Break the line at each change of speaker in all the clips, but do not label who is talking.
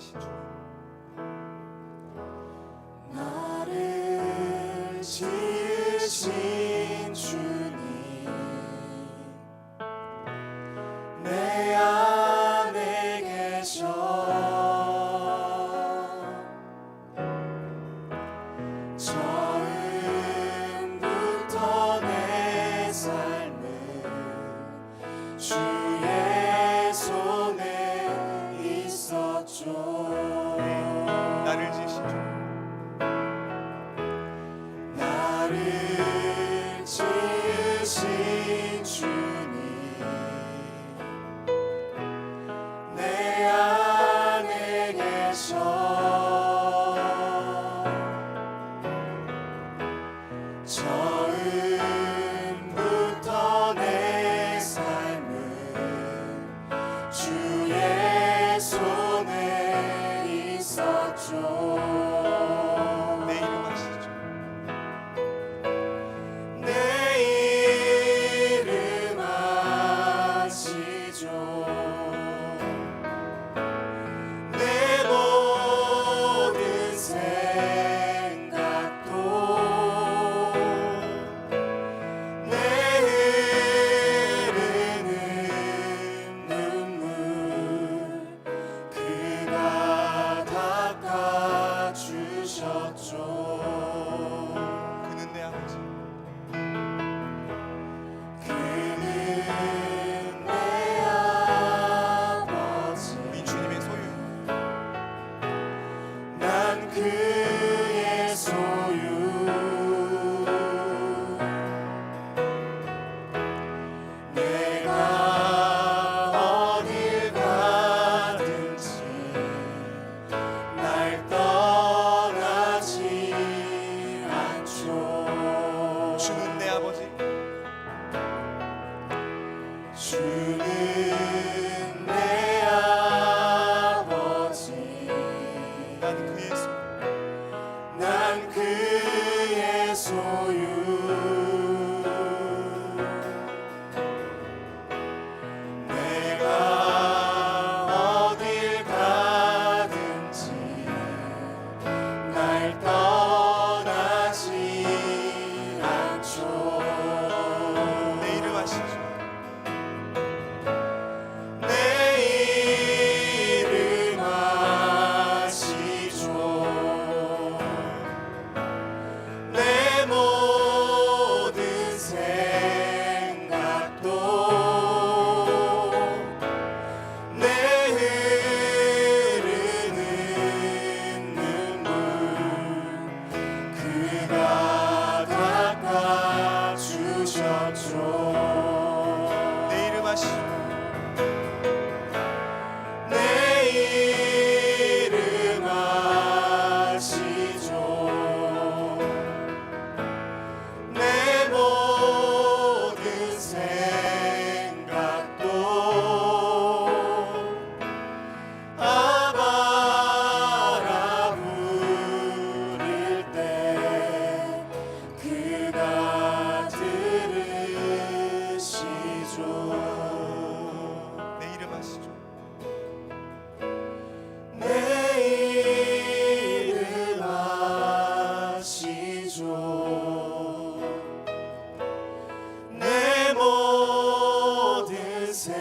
지으신 주님,
나를 지으신 주님, 내 안에 계셔. 처음부터 내 삶은 주의 손에 있었죠.
나를 지으신 주님,
나를 지으신 주님, 내 안에 계셔. 처음부터 내 삶은 주의 손에 있었죠.
내 이름 아시죠?
내 이름 아시죠. 내 모든 생각도 내 흐르는 눈물 그가 닦아주셨죠.
그는 내 아버지,
그는 내 아버지,
우리 주님의 소유,
난 그의 소유. 내가 어딜 가든지 날 떠나지 않죠.
주는 내 아버지,
주는 내 아버지,
난 그의 소유,
난 그의 소유. 내가 어딜 가든지 날 떠나지 않죠.
내 이름 아시죠?
내 이름 아시죠. 내 모든 생각도 내 흐르는 눈물 그가 닦아주셨죠.
내 이름 아시죠?
내 이름 아시죠. 내 모든 생각도 아바라 부를 때 그가 들으시죠.
내 이름 아시죠?
내 이름 아시죠. 내 모든 생각도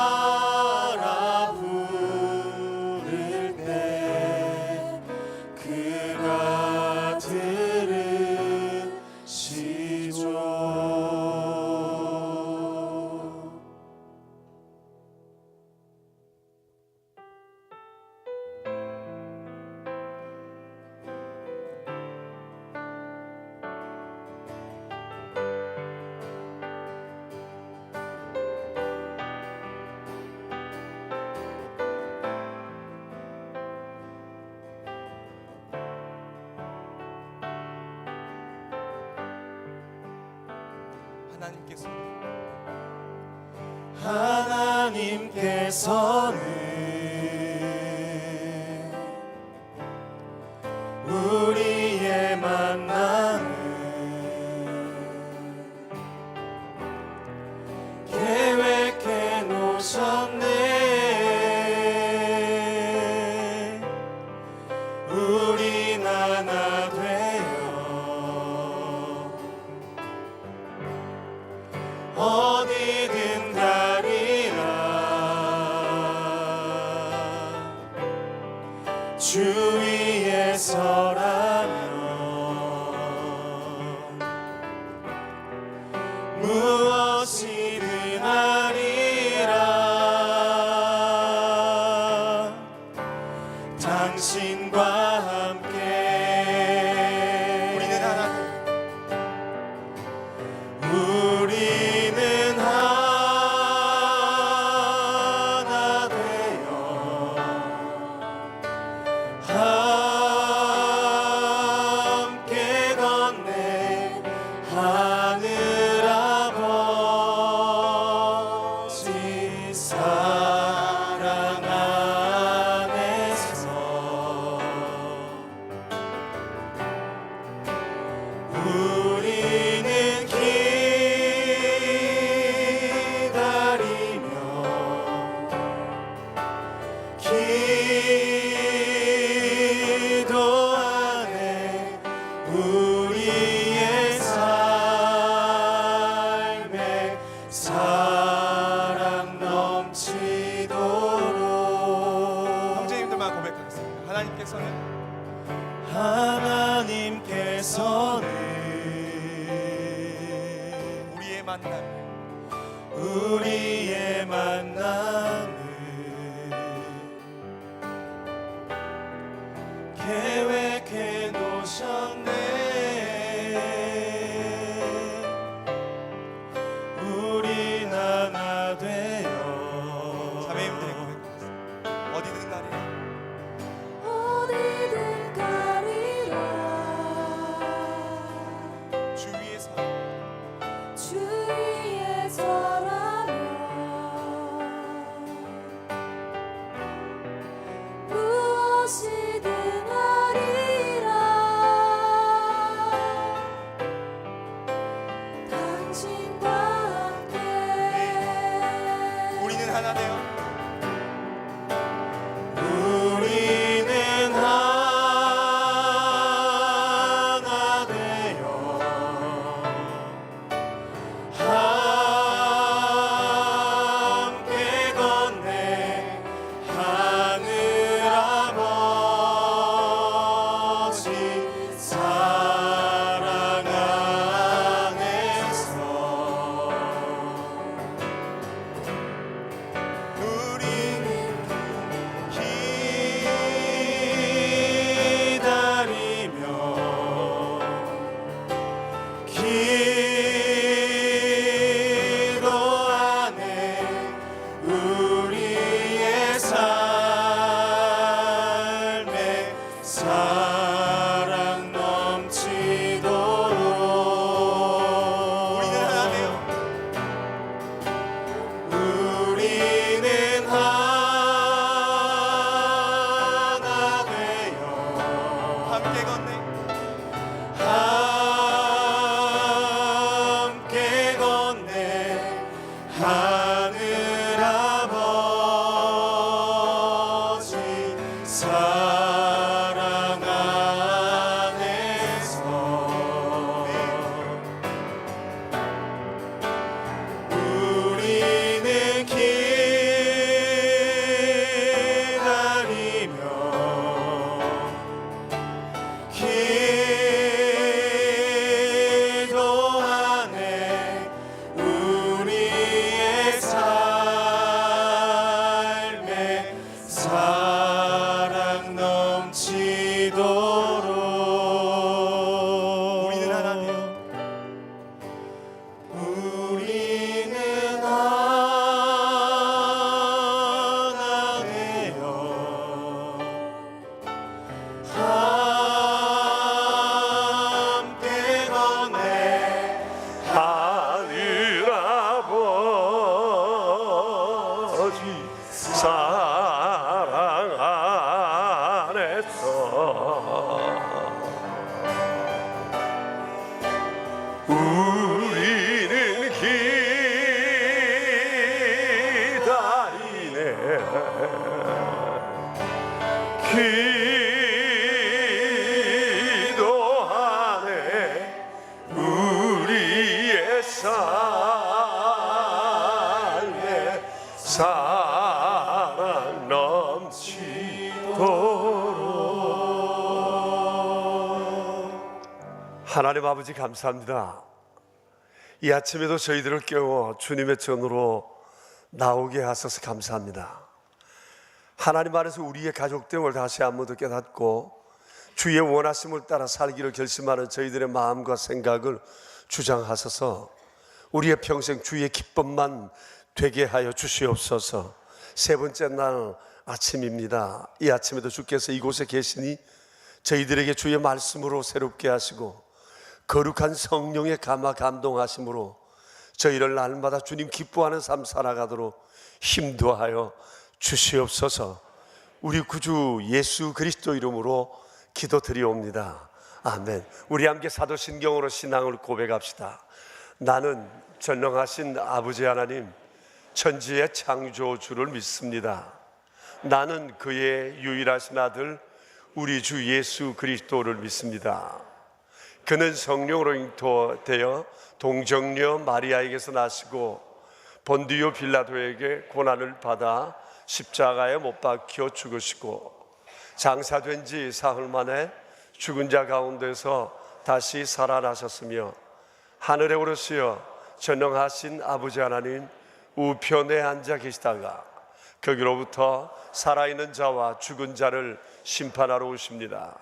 아바라 부를 때 그가 들으시죠. 하나님께서는 우리의 만남을 무엇이든 하리라. 당신과 함께
우리는 하나
우리는 하나 되어 함께 건네 하늘 아버지 사랑 안에서 우리는 기다리며 기도하네 우리의 삶에 사랑 넘치도록.
형제님들만 고백하겠습니다.
하나님께서는 우리의 만남을 계획해 놓으셨네. 우린 하나 되어
자매님들의 고백하겠습니다. 어디든 가리라.
어디든 가리라.
주 위에서
주 위에 서라면 무엇이든 하리라. 당신과 함께
우리는 하나 되어
우리는 하나 되어 함께 건네 하늘 아버지 사랑 안에서
우리는
기다리며 기도하네 우리의 삶에 사랑 넘치도록.
우리는 하나 되어
우리는 하나 되어
함께 걷네.
함께 건네 하늘 아버지 사랑 안에서 우리는 기다리며 기도하네 우리의 삶에 사랑 넘치도록.
우리는 하나 되어
우리는 하나 되어 함께 건네 하늘 아버지 사랑 안에서 우리는 기다리네 기도하네 우리의 삶에 사랑 넘치도록. 하나님 아버지 감사합니다. 이 아침에도 저희들을 깨워 주님의 전으로 나오게 하셔서 감사합니다. 하나님 안에서 우리의 가족됨을 다시 한 번 더 깨닫고 주의 원하심을 따라 살기를 결심하는 저희들의 마음과 생각을 주장하셔서 우리의 평생 주의 기쁨만 되게 하여 주시옵소서. 세 번째 날 아침입니다. 이 아침에도 주께서 이곳에 계시니 저희들에게 주의 말씀으로 새롭게 하시고 거룩한 성령의 감화 감동하심으로 저희를 날마다 주님 기뻐하는 삶 살아가도록 힘도하여 주시옵소서. 우리 구주 예수 그리스도 이름으로 기도드리옵니다. 아멘. 우리 함께 사도신경으로 신앙을 고백합시다. 나는 전능하신 아버지 하나님 천지의 창조주를 믿습니다. 나는 그의 유일하신 아들 우리 주 예수 그리스도를 믿습니다. 그는 성령으로 잉태되어 동정녀 마리아에게서 나시고 본디오 빌라도에게 고난을 받아 십자가에 못 박혀 죽으시고 장사된 지 사흘 만에 죽은 자 가운데서 다시 살아나셨으며 하늘에 오르시어 전능하신 아버지 하나님 우편에 앉아 계시다가 거기로부터 살아있는 자와 죽은 자를 심판하러 오십니다.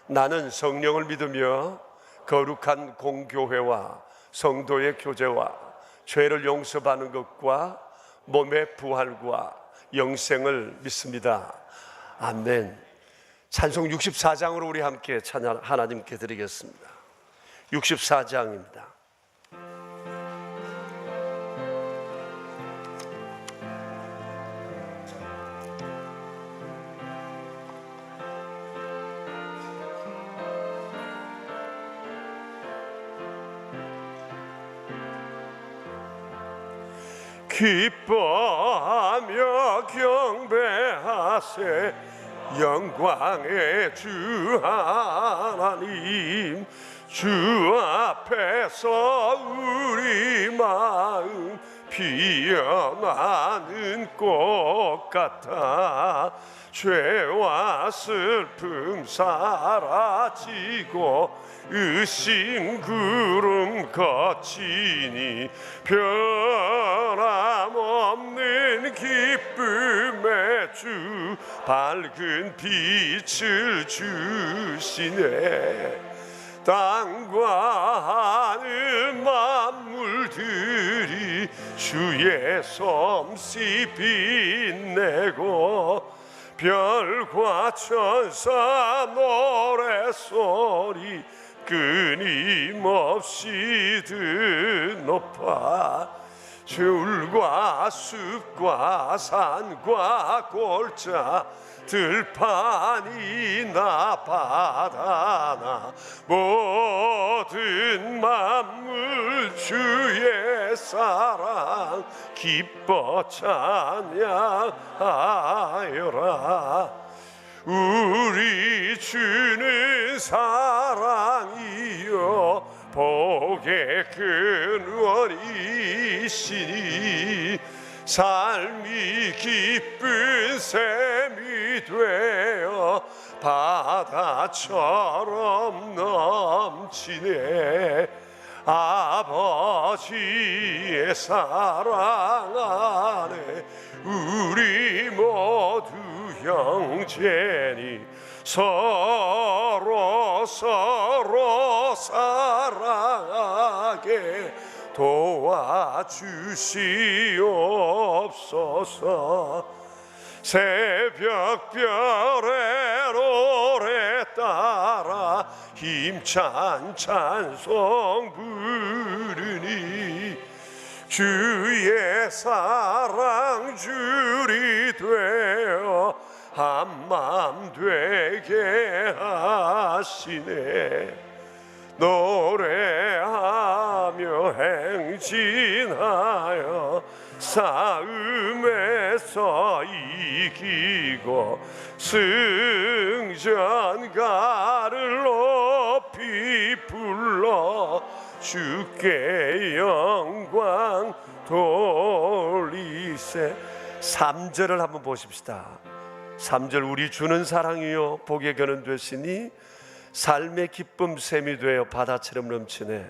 나는 성령을 믿으며 거룩한 공교회와 성도의 교제와 죄를 용서받는 것과 몸의 부활과 영생을 믿습니다. 아멘. 찬송 64장으로 우리 함께 찬양 하나님께 드리겠습니다. 64장입니다. 기뻐하며 경배하세 영광의 주 하나님 주 앞에서 우리 마음 피어나는 꽃 같아 죄와 슬픔 사라지고 의심 구름 거치니 변함없는 기쁨의 주 밝은 빛을 주시네. 땅과 하늘 만물들이 주의 솜씨 빛내고 별과 천사 노래소리 끊임없이 드높아 줄과 숲과 산과 골짜 들판이나 바다나 모든 만물 주의 사랑 기뻐 찬양하여라. 우리 주는 사랑이요 복의 근원이시니 삶이 기쁜 샘이 되어 바다처럼 넘치네. 아버지의 사랑 안에 우리 모두 형제니 서로 사랑하게 도와주시옵소서. 새벽별의 노래 따라 힘찬 찬송 부르니 주의 사랑 줄이 되어 한맘 되게 하시네. 노래하며 행진하여 싸움에서 이기고 승전가를 높이 불러 주께 영광 돌리세. 3절을 한번 보십시다. 3절 우리 주는 사랑이요 복의 근원 되시니 삶의 기쁨 샘이 되어 바다처럼 넘치네.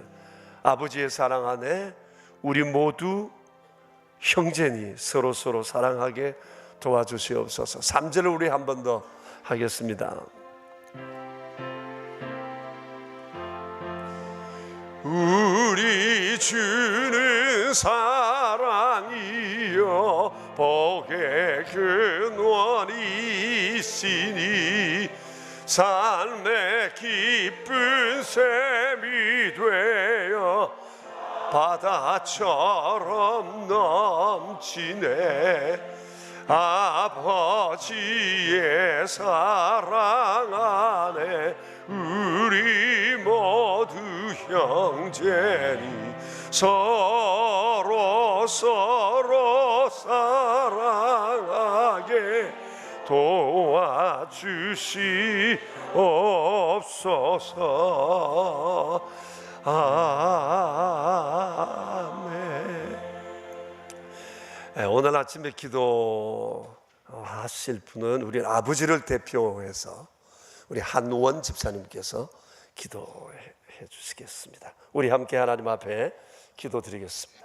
아버지의 사랑 안에 우리 모두 형제니 서로 사랑하게 도와주시옵소서. 3절을 우리 한 번 더 하겠습니다. 우리 주는 사랑이여 복의 근원이시니 삶의 기쁜 샘이 되어 바다처럼 넘치네. 아버지의 사랑 안에 우리 모두 형제니 서로 사랑하게 도와주시옵소서. 아멘. 오늘 아침에 기도하실 분은 우리 아버지를 대표해서 우리 한원 집사님께서 기도해 주시겠습니다. 우리 함께 하나님 앞에 기도드리겠습니다.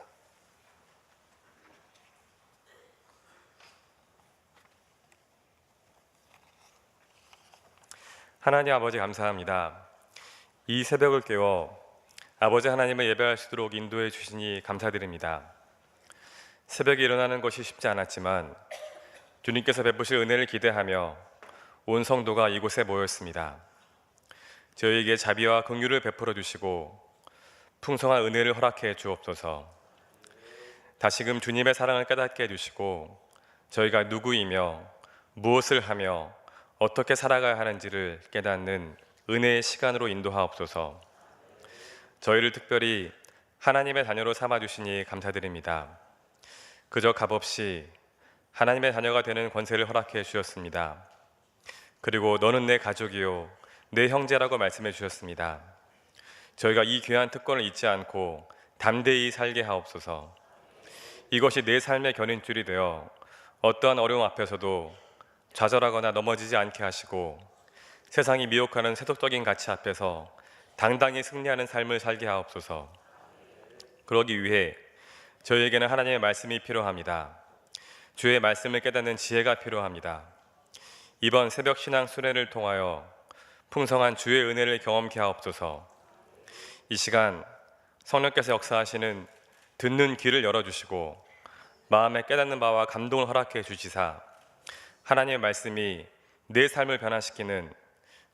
하나님 아버지 감사합니다. 이 새벽을 깨워 아버지 하나님을 예배할 수 있도록 인도해 주시니 감사드립니다. 새벽에 일어나는 것이 쉽지 않았지만 주님께서 베푸실 은혜를 기대하며 온 성도가 이곳에 모였습니다. 저희에게 자비와 긍휼을 베풀어 주시고 풍성한 은혜를 허락해 주옵소서. 다시금 주님의 사랑을 깨닫게 해주시고 저희가 누구이며 무엇을 하며 어떻게 살아가야 하는지를 깨닫는 은혜의 시간으로 인도하옵소서. 저희를 특별히 하나님의 자녀로 삼아주시니 감사드립니다. 그저 값없이 하나님의 자녀가 되는 권세를 허락해 주셨습니다. 그리고 너는 내 가족이요 내 형제라고 말씀해 주셨습니다. 저희가 이 귀한 특권을 잊지 않고 담대히 살게 하옵소서. 이것이 내 삶의 견인줄이 되어 어떠한 어려움 앞에서도 좌절하거나 넘어지지 않게 하시고 세상이 미혹하는 세속적인 가치 앞에서 당당히 승리하는 삶을 살게 하옵소서. 그러기 위해 저희에게는 하나님의 말씀이 필요합니다. 주의 말씀을 깨닫는 지혜가 필요합니다. 이번 새벽 신앙 수련을 통하여 풍성한 주의 은혜를 경험케 하옵소서. 이 시간 성령께서 역사하시는 듣는 귀를 열어주시고 마음에 깨닫는 바와 감동을 허락해 주시사 하나님의 말씀이 내 삶을 변화시키는,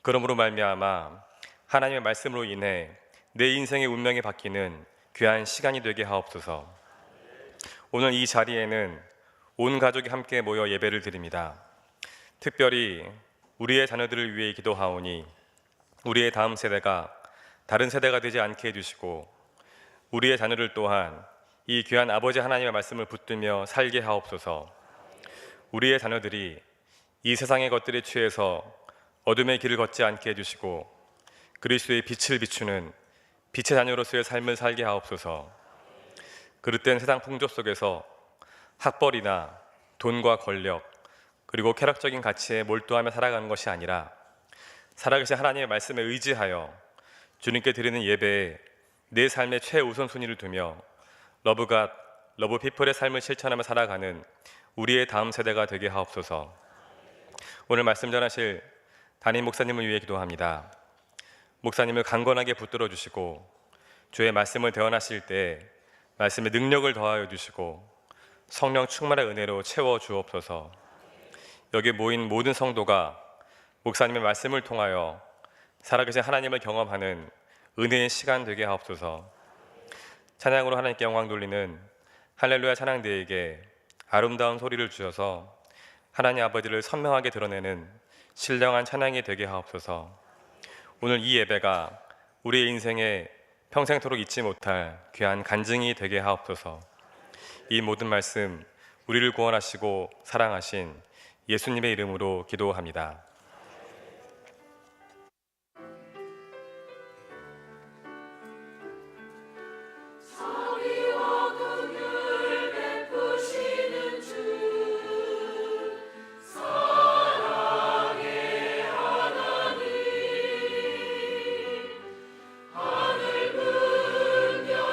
그러므로 말미암아 하나님의 말씀으로 인해 내 인생의 운명이 바뀌는 귀한 시간이 되게 하옵소서. 오늘 이 자리에는 온 가족이 함께 모여 예배를 드립니다. 특별히 우리의 자녀들을 위해 기도하오니 우리의 다음 세대가 다른 세대가 되지 않게 해주시고 우리의 자녀를 또한 이 귀한 아버지 하나님의 말씀을 붙들며 살게 하옵소서. 우리의 자녀들이 이 세상의 것들에 취해서 어둠의 길을 걷지 않게 해주시고 그리스도의 빛을 비추는 빛의 자녀로서의 삶을 살게 하옵소서. 그릇된 세상 풍조 속에서 학벌이나 돈과 권력 그리고 쾌락적인 가치에 몰두하며 살아가는 것이 아니라 살아계신 하나님의 말씀에 의지하여 주님께 드리는 예배에 내 삶의 최우선순위를 두며 러브갓, 러브피플의 삶을 실천하며 살아가는 우리의 다음 세대가 되게 하옵소서. 오늘 말씀 전하실 담임 목사님을 위해 기도합니다. 목사님을 강건하게 붙들어 주시고 주의 말씀을 대언하실 때 말씀의 능력을 더하여 주시고 성령 충만의 은혜로 채워 주옵소서. 여기 모인 모든 성도가 목사님의 말씀을 통하여 살아계신 하나님을 경험하는 은혜의 시간 되게 하옵소서. 찬양으로 하나님께 영광 돌리는 할렐루야 찬양대에게 아름다운 소리를 주셔서 하나님 아버지를 선명하게 드러내는 신령한 찬양이 되게 하옵소서. 오늘 이 예배가 우리의 인생에 평생토록 잊지 못할 귀한 간증이 되게 하옵소서. 이 모든 말씀 우리를 구원하시고 사랑하신 예수님의 이름으로 기도합니다.
하늘 분명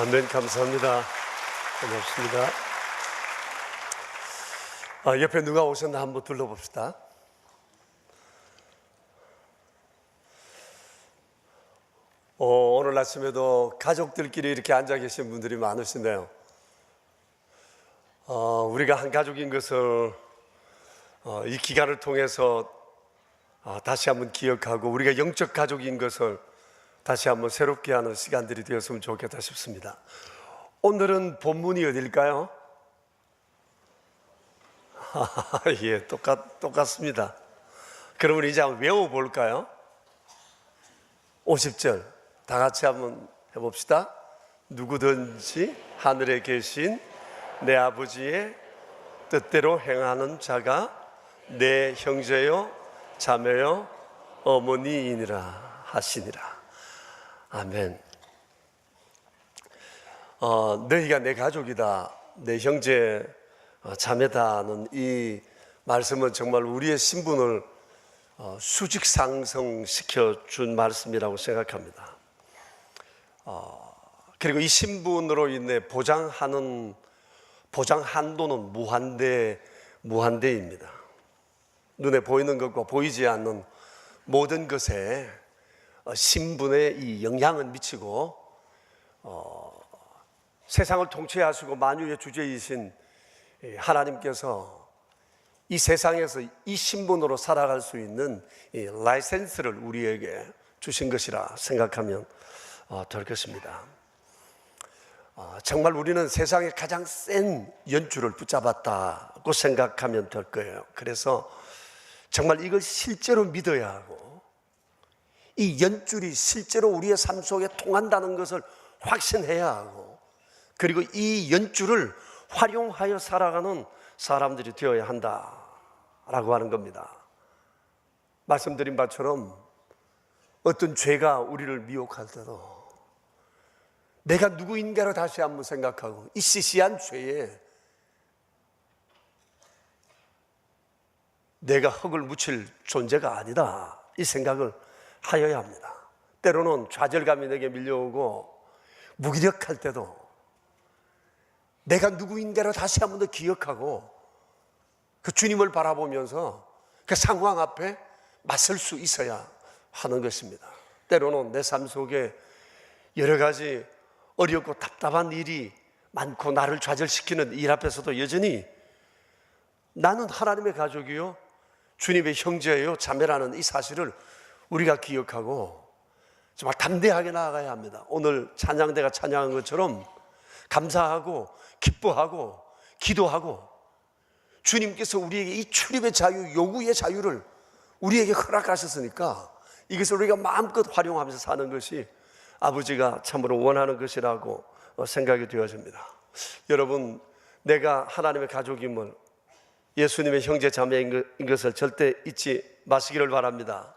아멘. 감사합니다. 고맙습니다. 옆에 누가 오셨나 한번 둘러봅시다. 오늘 아침에도 가족들끼리 이렇게 앉아 계신 분들이 많으시네요. 우리가 한 가족인 것을 이 기간을 통해서 다시 한번 기억하고 우리가 영적 가족인 것을 다시 한번 새롭게 하는 시간들이 되었으면 좋겠다 싶습니다. 오늘은 본문이 어딜까요? 예, 똑같습니다. 그러면 이제 한번 외워볼까요? 50절 다 같이 한번 해봅시다. 누구든지 하늘에 계신 내 아버지의 뜻대로 행하는 자가 내 형제요 자매요 어머니이니라 하시니라. 아멘. 너희가 내 가족이다, 내 형제 자매다는 이 말씀은 정말 우리의 신분을 수직 상승시켜 준 말씀이라고 생각합니다. 그리고 이 신분으로 인해 보장하는 보장 한도는 무한대입니다. 눈에 보이는 것과 보이지 않는 모든 것에 신분에 이 영향을 미치고 세상을 통치하시고 만유의 주제이신 하나님께서 이 세상에서 이 신분으로 살아갈 수 있는 이 라이센스를 우리에게 주신 것이라 생각하면 될 것입니다. 정말 우리는 세상의 가장 센 연주를 붙잡았다고 생각하면 될 거예요. 그래서 정말 이걸 실제로 믿어야 하고 이 연줄이 실제로 우리의 삶 속에 통한다는 것을 확신해야 하고 그리고 이 연줄을 활용하여 살아가는 사람들이 되어야 한다라고 하는 겁니다. 말씀드린 바처럼 어떤 죄가 우리를 미혹할 때도 내가 누구인가를 다시 한번 생각하고 이 시시한 죄에 내가 흙을 묻힐 존재가 아니다 이 생각을 하여야 합니다. 때로는 좌절감이 내게 밀려오고 무기력할 때도 내가 누구인가를 다시 한번 더 기억하고 그 주님을 바라보면서 그 상황 앞에 맞설 수 있어야 하는 것입니다. 때로는 내 삶 속에 여러 가지 어렵고 답답한 일이 많고 나를 좌절시키는 일 앞에서도 여전히 나는 하나님의 가족이요 주님의 형제예요 자매라는 이 사실을 우리가 기억하고 정말 담대하게 나아가야 합니다. 오늘 찬양대가 찬양한 것처럼 감사하고 기뻐하고 기도하고 주님께서 우리에게 이 출입의 자유, 요구의 자유를 우리에게 허락하셨으니까 이것을 우리가 마음껏 활용하면서 사는 것이 아버지가 참으로 원하는 것이라고 생각이 되어집니다. 여러분, 내가 하나님의 가족임을 예수님의 형제 자매인 것을 절대 잊지 마시기를 바랍니다.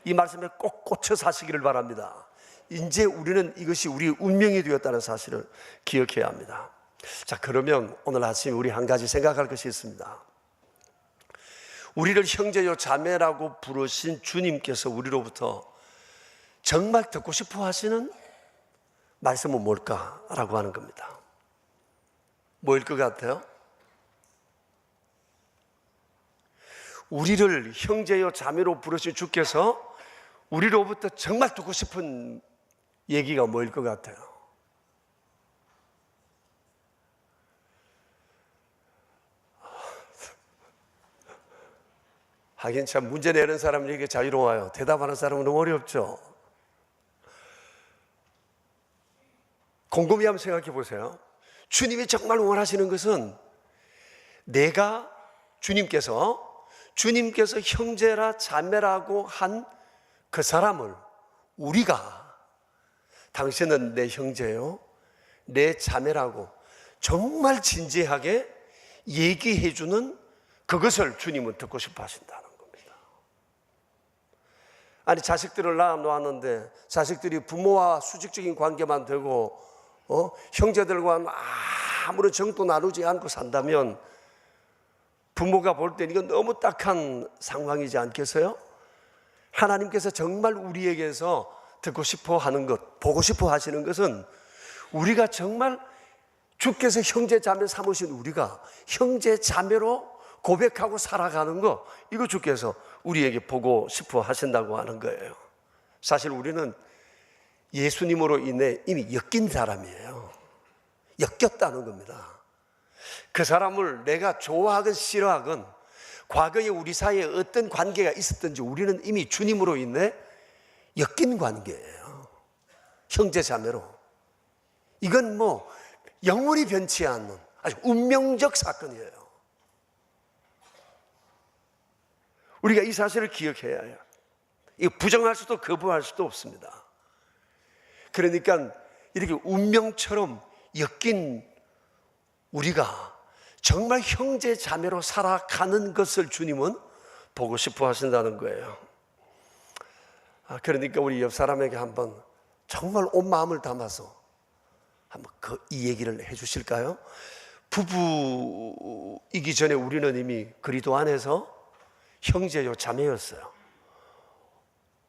이 말씀에 꼭 꽂혀 사시기를 바랍니다. 이제 우리는 이것이 우리의 운명이 되었다는 사실을 기억해야 합니다. 자, 그러면 오늘 아침 우리 한 가지 생각할 것이 있습니다. 우리를 형제요 자매라고 부르신 주님께서 우리로부터 정말 듣고 싶어 하시는 말씀은 뭘까라고 하는 겁니다. 뭐일 것 같아요? 우리를 형제요 자매로 부르신 주께서 우리로부터 정말 듣고 싶은 얘기가 뭐일 것 같아요? 하긴 참 문제 내는 사람에게 자유로워요. 대답하는 사람은 너무 어렵죠. 곰곰이 한번 생각해 보세요. 주님이 정말 원하시는 것은 내가 주님께서 형제라 자매라고 한 그 사람을 우리가 당신은 내 형제요 내 자매라고 정말 진지하게 얘기해 주는 그것을 주님은 듣고 싶어 하신다는 겁니다. 아니 자식들을 낳아놓았는데 자식들이 부모와 수직적인 관계만 되고 형제들과 아무런 정도 나누지 않고 산다면 부모가 볼 땐 이건 너무 딱한 상황이지 않겠어요? 하나님께서 정말 우리에게서 듣고 싶어 하는 것, 보고 싶어 하시는 것은 우리가 정말 주께서 형제 자매 삼으신 우리가 형제 자매로 고백하고 살아가는 거, 이거 주께서 우리에게 보고 싶어 하신다고 하는 거예요. 사실 우리는 예수님으로 인해 이미 엮인 사람이에요. 엮였다는 겁니다. 그 사람을 내가 좋아하건 싫어하건 과거에 우리 사이에 어떤 관계가 있었든지 우리는 이미 주님으로 인해 엮인 관계예요. 형제 자매로. 이건 뭐 영원히 변치 않는 아주 운명적 사건이에요. 우리가 이 사실을 기억해야 해요. 이거 부정할 수도 거부할 수도 없습니다. 그러니까 이렇게 운명처럼 엮인 우리가 정말 형제 자매로 살아가는 것을 주님은 보고 싶어 하신다는 거예요. 그러니까 우리 옆 사람에게 한번 정말 온 마음을 담아서 한번 이 얘기를 해 주실까요? 부부이기 전에 우리는 이미 그리스도 안에서 형제요 자매였어요.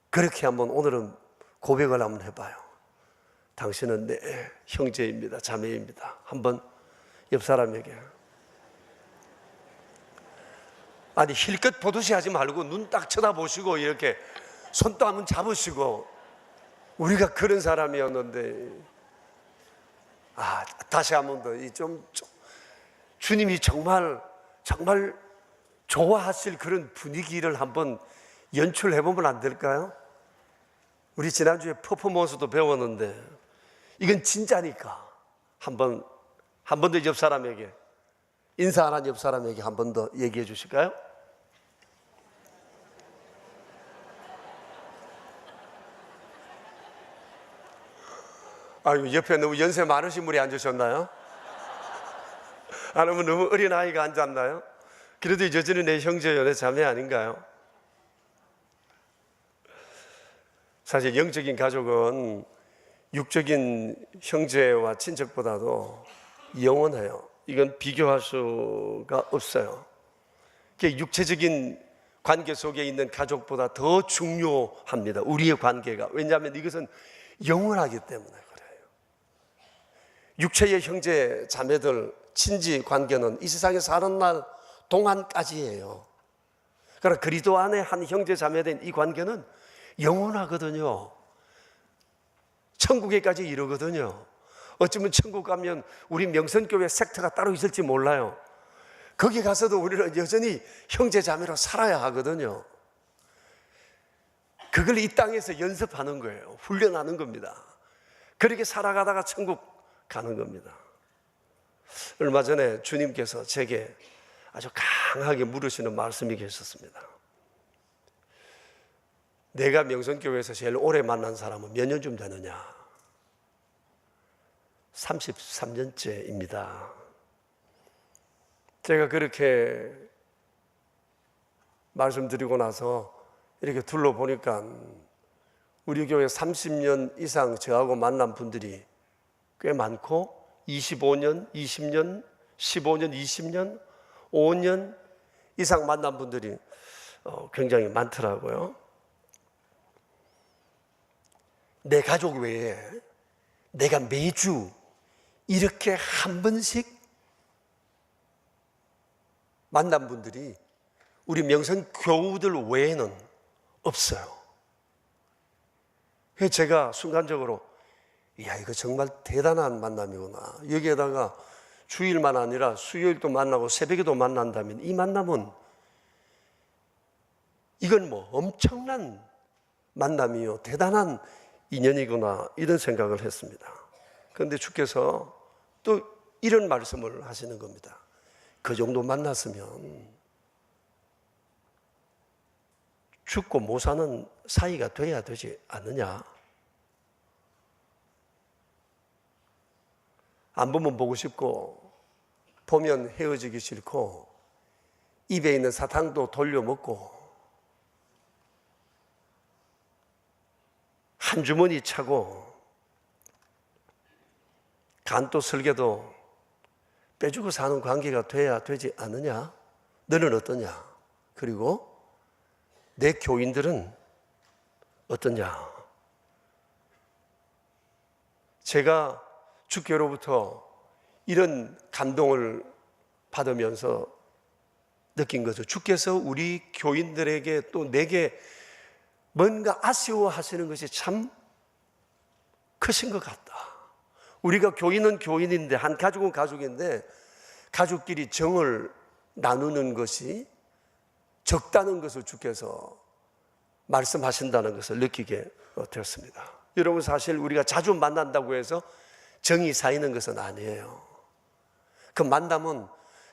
그렇게 한번 오늘은 고백을 한번 해봐요. 당신은 내 형제입니다, 자매입니다. 한번 옆 사람에게 아니 힐끗 보듯이 하지 말고 눈 딱 쳐다보시고 이렇게 손도 한번 잡으시고 우리가 그런 사람이었는데 다시 한 번 더 좀 주님이 정말 좋아하실 그런 분위기를 한번 연출해 보면 안 될까요? 우리 지난주에 퍼포먼스도 배웠는데 이건 진짜니까 한 번 더 옆 사람에게 인사 안 한 옆 사람에게 한 번 더 얘기해 주실까요? 아유, 옆에 너무 연세 많으신 분이 앉으셨나요? 아니면 너무 어린아이가 앉았나요? 그래도 여전히 내 형제요, 내 자매 아닌가요? 사실 영적인 가족은 육적인 형제와 친척보다도 영원해요. 이건 비교할 수가 없어요. 육체적인 관계 속에 있는 가족보다 더 중요합니다. 우리의 관계가. 왜냐하면 이것은 영원하기 때문에 그래요. 육체의 형제 자매들 친지 관계는 이 세상에 사는 날 동안까지예요. 그러나 그리스도 안에 한 형제 자매된 이 관계는 영원하거든요. 천국에까지 이르거든요. 어쩌면 천국 가면 우리 명선교회 섹터가 따로 있을지 몰라요. 거기 가서도 우리는 여전히 형제 자매로 살아야 하거든요. 그걸 이 땅에서 연습하는 거예요. 훈련하는 겁니다. 그렇게 살아가다가 천국 가는 겁니다. 얼마 전에 주님께서 제게 아주 강하게 물으시는 말씀이 계셨습니다. 내가 명선교회에서 제일 오래 만난 사람은 몇 년쯤 되느냐? 33년째입니다. 제가 그렇게 말씀드리고 나서 이렇게 둘러보니까 우리 교회 30년 이상 저하고 만난 분들이 꽤 많고 25년, 20년, 15년, 20년, 5년 이상 만난 분들이 굉장히 많더라고요. 내 가족 외에 내가 매주 이렇게 한 번씩 만난 분들이 우리 명선 교우들 외에는 없어요. 그래서 제가 순간적으로 이거 정말 대단한 만남이구나. 여기에다가 주일만 아니라 수요일도 만나고 새벽에도 만난다면 이 만남은 이건 뭐 엄청난 만남이요, 대단한 인연이구나, 이런 생각을 했습니다. 그런데 주께서 또 이런 말씀을 하시는 겁니다. 그 정도 만났으면 죽고 못 사는 사이가 돼야 되지 않느냐? 안 보면 보고 싶고 보면 헤어지기 싫고 입에 있는 사탕도 돌려먹고 한 주머니 차고 간도 설계도 빼주고 사는 관계가 돼야 되지 않느냐? 너는 어떠냐? 그리고 내 교인들은 어떠냐? 제가 주께로부터 이런 감동을 받으면서 느낀 거죠. 주께서 우리 교인들에게 또 내게 뭔가 아쉬워하시는 것이 참 크신 것 같다. 우리가 교인은 교인인데 한 가족은 가족인데 가족끼리 정을 나누는 것이 적다는 것을 주께서 말씀하신다는 것을 느끼게 되었습니다. 여러분, 사실 우리가 자주 만난다고 해서 정이 쌓이는 것은 아니에요. 그 만남은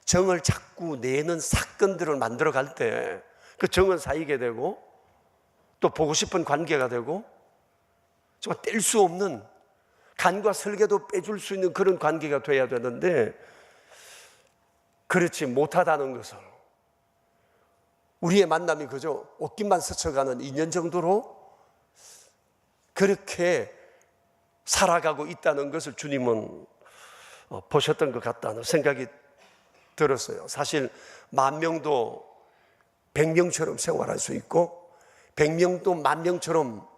정을 자꾸 내는 사건들을 만들어 갈 때 그 정은 쌓이게 되고 또 보고 싶은 관계가 되고 정말 뗄 수 없는 간과 설계도 빼줄 수 있는 그런 관계가 돼야 되는데 그렇지 못하다는 것을, 우리의 만남이 그저 옷깃만 스쳐가는 인연 정도로 그렇게 살아가고 있다는 것을 주님은 보셨던 것 같다는 생각이 들었어요. 사실 10,000명도 100명처럼 생활할 수 있고 100명도 10,000명처럼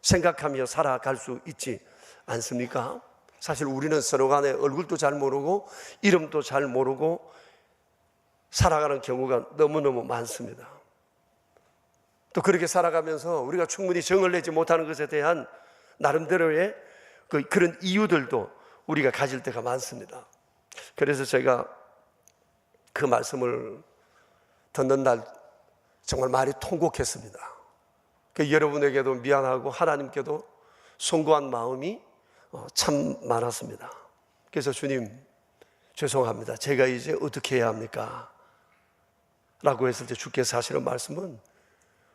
생각하며 살아갈 수 있지 않습니까? 사실 우리는 서로 간에 얼굴도 잘 모르고 이름도 잘 모르고 살아가는 경우가 너무너무 많습니다. 또 그렇게 살아가면서 우리가 충분히 정을 내지 못하는 것에 대한 나름대로의 그런 이유들도 우리가 가질 때가 많습니다. 그래서 제가 그 말씀을 듣는 날 정말 말이 통곡했습니다. 여러분에게도 미안하고 하나님께도 송구한 마음이 참 많았습니다. 그래서 주님 죄송합니다. 제가 이제 어떻게 해야 합니까? 라고 했을 때 주께서 하시는 말씀은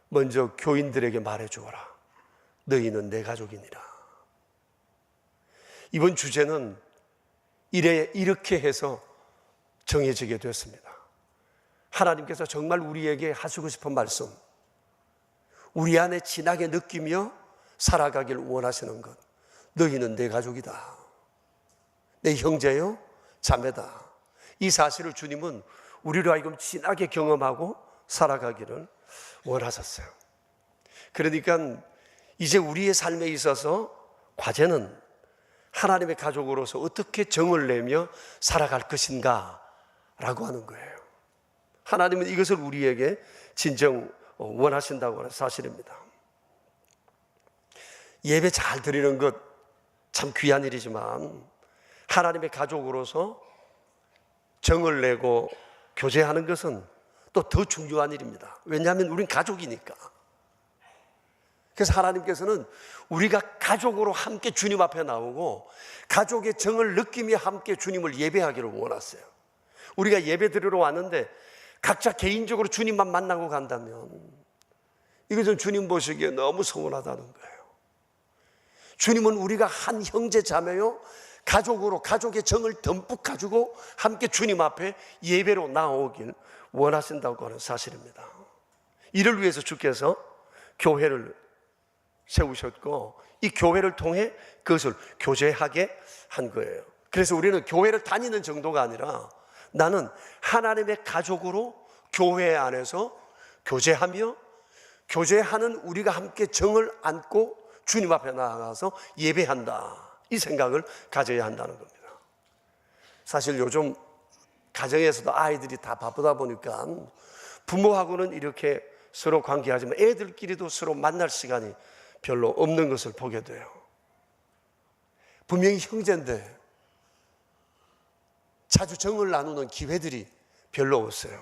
먼저 교인들에게 말해 주어라. 너희는 내 가족이니라. 이번 주제는 이렇게 해서 정해지게 됐습니다. 하나님께서 정말 우리에게 하시고 싶은 말씀, 우리 안에 진하게 느끼며 살아가길 원하시는 것, 너희는 내 가족이다. 내 형제요 자매다. 이 사실을 주님은 우리로 하여금 진하게 경험하고 살아가기를 원하셨어요. 그러니까 이제 우리의 삶에 있어서 과제는 하나님의 가족으로서 어떻게 정을 내며 살아갈 것인가 라고 하는 거예요. 하나님은 이것을 우리에게 진정 원하신다고 하는 사실입니다. 예배 잘 드리는 것 참 귀한 일이지만 하나님의 가족으로서 정을 내고 교제하는 것은 또 더 중요한 일입니다. 왜냐하면 우린 가족이니까. 그래서 하나님께서는 우리가 가족으로 함께 주님 앞에 나오고 가족의 정을 느끼며 함께 주님을 예배하기를 원하세요. 우리가 예배 드리러 왔는데 각자 개인적으로 주님만 만나고 간다면 이것은 주님 보시기에 너무 서운하다는 거예요. 주님은 우리가 한 형제 자매요 가족으로 가족의 정을 듬뿍 가지고 함께 주님 앞에 예배로 나오길 원하신다고 하는 사실입니다. 이를 위해서 주께서 교회를 세우셨고 이 교회를 통해 그것을 교제하게 한 거예요. 그래서 우리는 교회를 다니는 정도가 아니라 나는 하나님의 가족으로 교회 안에서 교제하며 교제하는 우리가 함께 정을 안고 주님 앞에 나아가서 예배한다. 이 생각을 가져야 한다는 겁니다. 사실 요즘 가정에서도 아이들이 다 바쁘다 보니까 부모하고는 이렇게 서로 관계하지만 애들끼리도 서로 만날 시간이 별로 없는 것을 보게 돼요. 분명히 형제인데 자주 정을 나누는 기회들이 별로 없어요.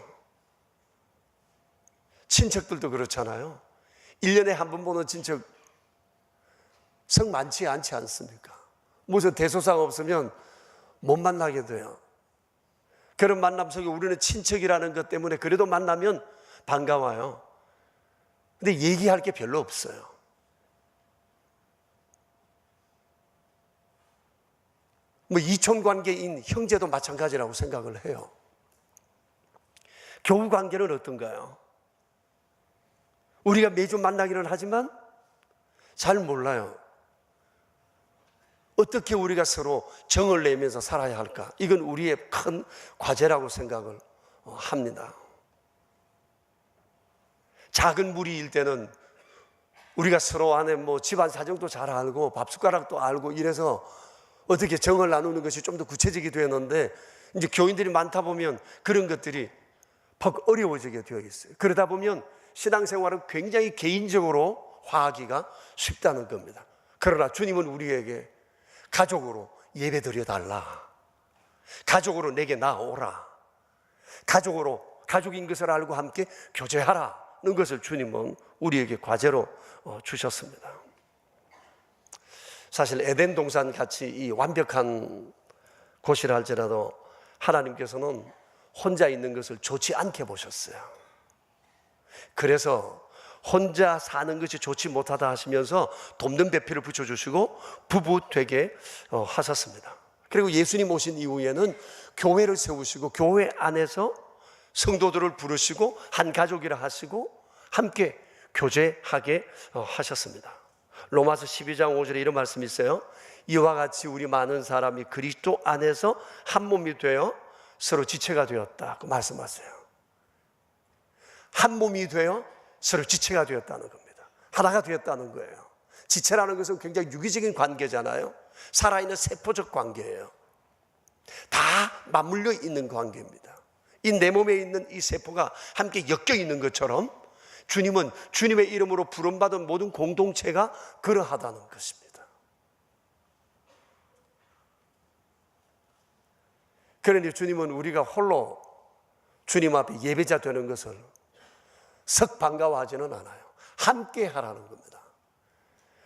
친척들도 그렇잖아요. 1년에 한 번 보는 친척 성 많지 않지 않습니까? 무슨 대소사가 없으면 못 만나게 돼요. 그런 만남 속에 우리는 친척이라는 것 때문에 그래도 만나면 반가워요. 근데 얘기할 게 별로 없어요. 뭐 이촌 관계인 형제도 마찬가지라고 생각을 해요. 교우 관계는 어떤가요? 우리가 매주 만나기는 하지만 잘 몰라요. 어떻게 우리가 서로 정을 내면서 살아야 할까? 이건 우리의 큰 과제라고 생각을 합니다. 작은 무리일 때는 우리가 서로 안에 뭐 집안 사정도 잘 알고 밥 숟가락도 알고 이래서 어떻게 정을 나누는 것이 좀 더 구체적이 되었는데 이제 교인들이 많다 보면 그런 것들이 퍽 어려워지게 되어 있어요. 그러다 보면 신앙생활은 굉장히 개인적으로 화하기가 쉽다는 겁니다. 그러나 주님은 우리에게 가족으로 예배 드려달라. 가족으로 내게 나오라. 가족인 것을 알고 함께 교제하라는 것을 주님은 우리에게 과제로 주셨습니다. 사실 에덴 동산 같이 이 완벽한 곳이라 할지라도 하나님께서는 혼자 있는 것을 좋지 않게 보셨어요. 그래서 혼자 사는 것이 좋지 못하다 하시면서 돕는 배필을 붙여주시고 부부 되게 하셨습니다. 그리고 예수님 오신 이후에는 교회를 세우시고 교회 안에서 성도들을 부르시고 한 가족이라 하시고 함께 교제하게 하셨습니다. 로마서 12장 5절에 이런 말씀이 있어요. 이와 같이 우리 많은 사람이 그리스도 안에서 한 몸이 되어 서로 지체가 되었다고 말씀하세요. 한 몸이 되어 서로 지체가 되었다는 겁니다. 하나가 되었다는 거예요. 지체라는 것은 굉장히 유기적인 관계잖아요. 살아있는 세포적 관계예요. 다 맞물려 있는 관계입니다. 이 내 몸에 있는 이 세포가 함께 엮여 있는 것처럼 주님은 주님의 이름으로 부름받은 모든 공동체가 그러하다는 것입니다. 그러니 주님은 우리가 홀로 주님 앞에 예배자 되는 것을 썩 반가워하지는 않아요. 함께 하라는 겁니다.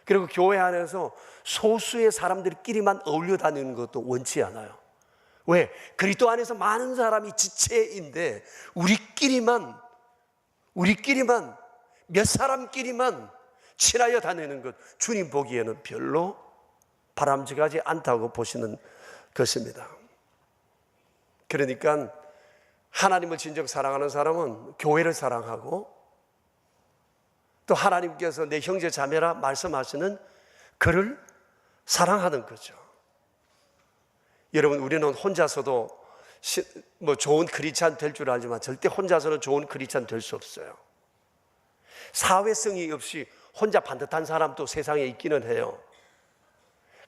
그리고 교회 안에서 소수의 사람들끼리만 어울려 다니는 것도 원치 않아요. 왜? 그리스도 안에서 많은 사람이 지체인데 우리끼리만 몇 사람끼리만 친하여 다니는 것, 주님 보기에는 별로 바람직하지 않다고 보시는 것입니다. 그러니까 하나님을 진정 사랑하는 사람은 교회를 사랑하고, 또 하나님께서 내 형제 자매라 말씀하시는 그를 사랑하는 거죠. 여러분, 우리는 혼자서도 좋은 크리스찬 될 줄 알지만 절대 혼자서는 좋은 크리스찬 될 수 없어요. 사회성이 없이 혼자 반듯한 사람도 세상에 있기는 해요.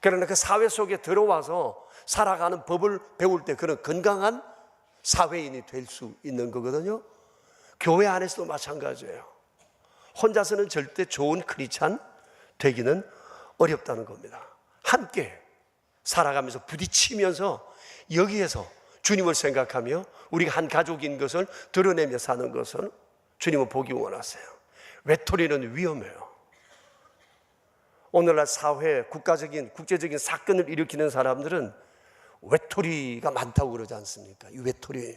그러나 그 사회 속에 들어와서 살아가는 법을 배울 때 그런 건강한 사회인이 될 수 있는 거거든요. 교회 안에서도 마찬가지예요. 혼자서는 절대 좋은 크리스찬 되기는 어렵다는 겁니다. 함께 살아가면서 부딪히면서 여기에서 주님을 생각하며 우리가 한 가족인 것을 드러내며 사는 것을 주님은 보기 원하세요. 외톨이는 위험해요. 오늘날 사회, 국제적인 사건을 일으키는 사람들은 외톨이가 많다고 그러지 않습니까? 이 외톨이,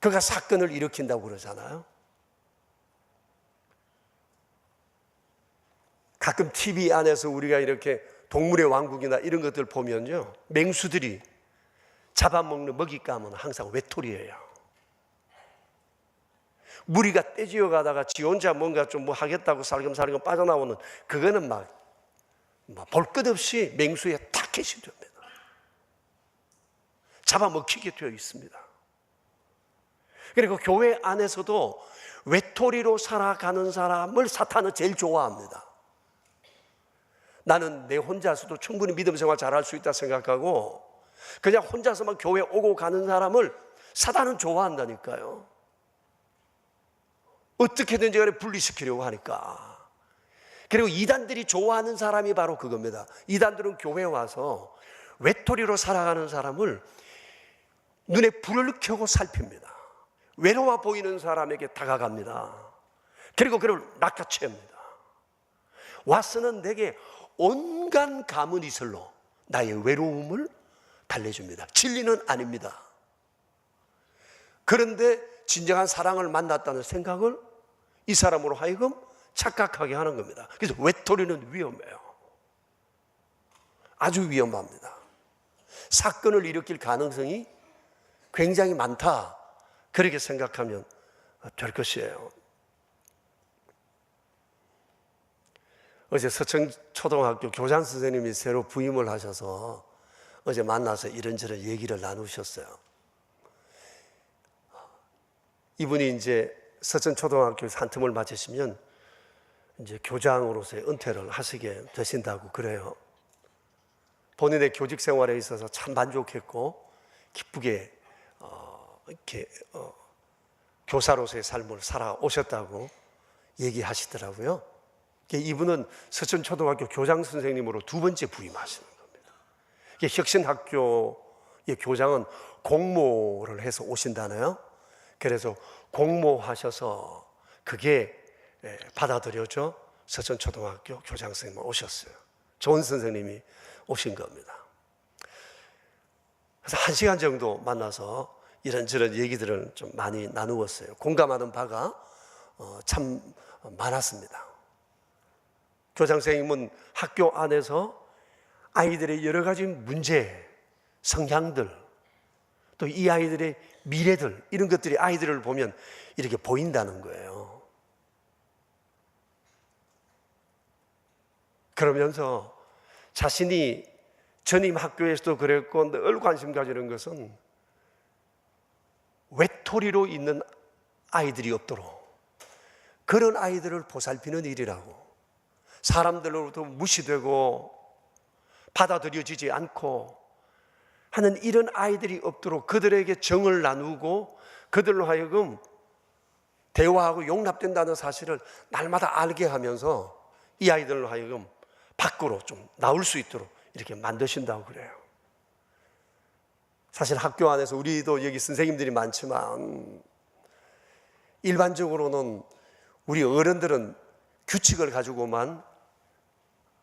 그가 사건을 일으킨다고 그러잖아요. 가끔 TV 안에서 우리가 이렇게 동물의 왕국이나 이런 것들 보면요, 맹수들이 잡아먹는 먹잇감은 항상 외톨이에요. 무리가 떼지어 가다가 지 혼자 뭔가 좀 뭐 하겠다고 살금살금 빠져나오는, 그거는 막 볼 것 없이 맹수의 타켓이 됩니다. 잡아먹히게 되어 있습니다. 그리고 교회 안에서도 외톨이로 살아가는 사람을 사탄은 제일 좋아합니다. 나는 내 혼자서도 충분히 믿음 생활 잘할 수 있다 생각하고 그냥 혼자서만 교회 오고 가는 사람을 사탄은 좋아한다니까요. 어떻게든지 간에 분리시키려고 하니까. 그리고 이단들이 좋아하는 사람이 바로 그겁니다. 이단들은 교회에 와서 외톨이로 살아가는 사람을 눈에 불을 켜고 살핍니다. 외로워 보이는 사람에게 다가갑니다. 그리고 그를 낚아채웁니다. 와서는 내게 온갖 가문이슬로 나의 외로움을 달래줍니다. 진리는 아닙니다. 그런데 진정한 사랑을 만났다는 생각을 이 사람으로 하여금 착각하게 하는 겁니다. 그래서 외톨이는 위험해요. 아주 위험합니다. 사건을 일으킬 가능성이 굉장히 많다, 그렇게 생각하면 될 것이에요. 어제 서청초등학교 교장 선생님이 새로 부임을 하셔서 어제 만나서 이런저런 얘기를 나누셨어요. 이분이 이제 서천초등학교에서 한 틈을 맞으시면 이제 교장으로서의 은퇴를 하시게 되신다고 그래요. 본인의 교직 생활에 있어서 참 만족했고 기쁘게 교사로서의 삶을 살아오셨다고 얘기하시더라고요. 이분은 서천초등학교 교장 선생님으로 두 번째 부임하시는 겁니다. 혁신학교의 교장은 공모를 해서 오신다네요. 그래서 공모하셔서 그게 받아들여져 서천초등학교 교장 선생님 오셨어요. 좋은 선생님이 오신 겁니다. 그래서 1시간 정도 만나서 이런저런 얘기들을 좀 많이 나누었어요. 공감하는 바가 참 많았습니다. 교장 선생님은 학교 안에서 아이들의 여러 가지 문제, 성향들, 또 이 아이들의 미래들, 이런 것들이 아이들을 보면 이렇게 보인다는 거예요. 그러면서 자신이 전임 학교에서도 그랬고 늘 관심 가지는 것은 외톨이로 있는 아이들이 없도록 그런 아이들을 보살피는 일이라고, 사람들로부터 무시되고 받아들여지지 않고 하는 이런 아이들이 없도록 그들에게 정을 나누고 그들로 하여금 대화하고 용납된다는 사실을 날마다 알게 하면서 이 아이들로 하여금 밖으로 좀 나올 수 있도록 이렇게 만드신다고 그래요. 사실 학교 안에서 우리도 여기 선생님들이 많지만 일반적으로는 우리 어른들은 규칙을 가지고만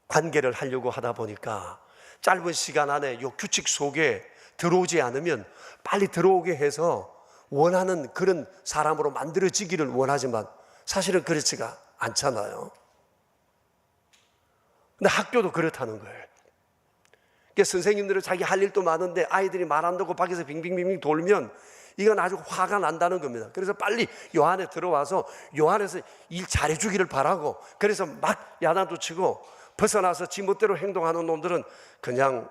관계를 하려고 하다 보니까 짧은 시간 안에 이 규칙 속에 들어오지 않으면 빨리 들어오게 해서 원하는 그런 사람으로 만들어지기를 원하지만 사실은 그렇지가 않잖아요. 근데 학교도 그렇다는 거예요. 그러니까 선생님들은 자기 할 일도 많은데 아이들이 말 안 듣고 밖에서 빙빙빙빙 돌면 이건 아주 화가 난다는 겁니다. 그래서 빨리 요 안에 들어와서 요 안에서 일 잘해주기를 바라고, 그래서 막 야단도 치고 벗어나서 지멋대로 행동하는 놈들은 그냥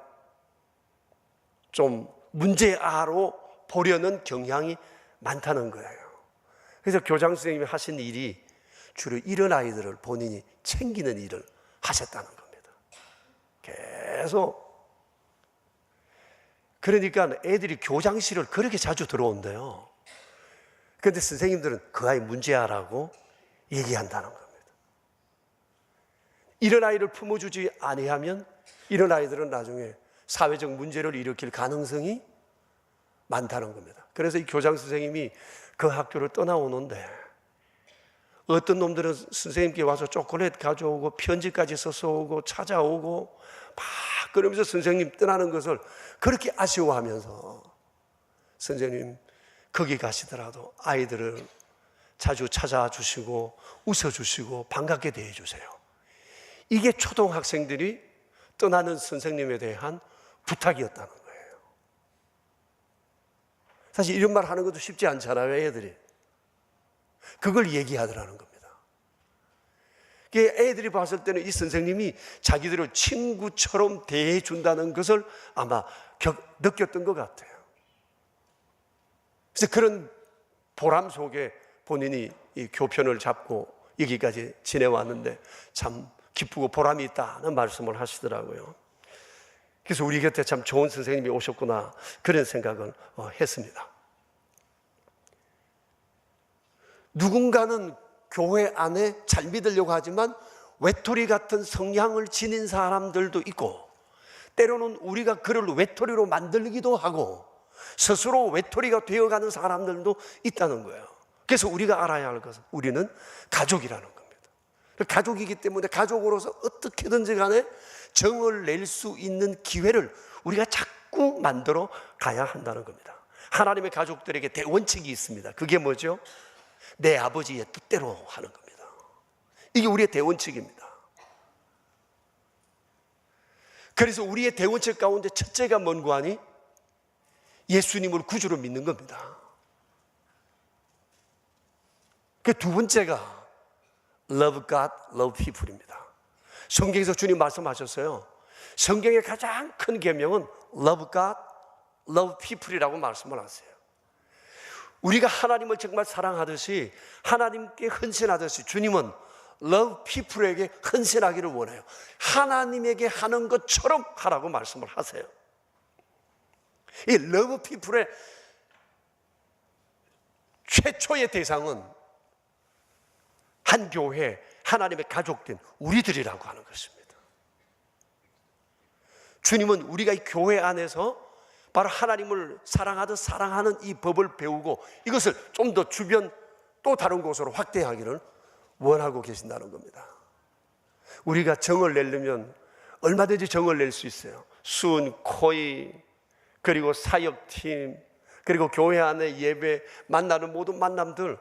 좀 문제아로 보려는 경향이 많다는 거예요. 그래서 교장 선생님이 하신 일이 주로 이런 아이들을 본인이 챙기는 일을 하셨다는 겁니다. 계속. 그러니까 애들이 교장실을 그렇게 자주 들어온대요. 그런데 선생님들은 그 아이 문제아라고 얘기한다는 겁니다. 이런 아이를 품어주지 아니하면 이런 아이들은 나중에 사회적 문제를 일으킬 가능성이 많다는 겁니다. 그래서 이 교장 선생님이 그 학교를 떠나오는데 어떤 놈들은 선생님께 와서 초콜릿 가져오고 편지까지 써서 오고 찾아오고 막 그러면서 선생님 떠나는 것을 그렇게 아쉬워하면서 선생님 거기 가시더라도 아이들을 자주 찾아주시고 웃어주시고 반갑게 대해주세요. 이게 초등학생들이 떠나는 선생님에 대한 부탁이었다는 거예요. 사실 이런 말 하는 것도 쉽지 않잖아요, 애들이. 그걸 얘기하더라는 겁니다. 애들이 봤을 때는 이 선생님이 자기들을 친구처럼 대해준다는 것을 아마 느꼈던 것 같아요. 그래서 그런 보람 속에 본인이 이 교편을 잡고 여기까지 지내왔는데 참 기쁘고 보람이 있다는 말씀을 하시더라고요. 그래서 우리 곁에 참 좋은 선생님이 오셨구나 그런 생각을 했습니다. 누군가는 교회 안에 잘 믿으려고 하지만 외톨이 같은 성향을 지닌 사람들도 있고, 때로는 우리가 그를 외톨이로 만들기도 하고 스스로 외톨이가 되어가는 사람들도 있다는 거예요. 그래서 우리가 알아야 할 것은 우리는 가족이라는 겁니다. 가족이기 때문에 가족으로서 어떻게든지 간에 정을 낼 수 있는 기회를 우리가 자꾸 만들어 가야 한다는 겁니다. 하나님의 가족들에게 대원칙이 있습니다. 그게 뭐죠? 내 아버지의 뜻대로 하는 겁니다. 이게 우리의 대원칙입니다. 그래서 우리의 대원칙 가운데 첫째가 뭔고 하니? 예수님을 구주로 믿는 겁니다. 그 두 번째가 Love God, Love People입니다. 성경에서 주님 말씀하셨어요. 성경의 가장 큰 계명은 Love God, Love People이라고 말씀을 하세요. 우리가 하나님을 정말 사랑하듯이 하나님께 헌신하듯이 주님은 Love People에게 헌신하기를 원해요. 하나님에게 하는 것처럼 하라고 말씀을 하세요. 이 Love People의 최초의 대상은 한 교회 하나님의 가족된 우리들이라고 하는 것입니다. 주님은 우리가 이 교회 안에서 바로 하나님을 사랑하듯 사랑하는 이 법을 배우고 이것을 좀 더 주변 또 다른 곳으로 확대하기를 원하고 계신다는 겁니다. 우리가 정을 내려면 얼마든지 정을 낼 수 있어요. 순, 코이, 그리고 사역팀, 그리고 교회 안에 예배, 만나는 모든 만남들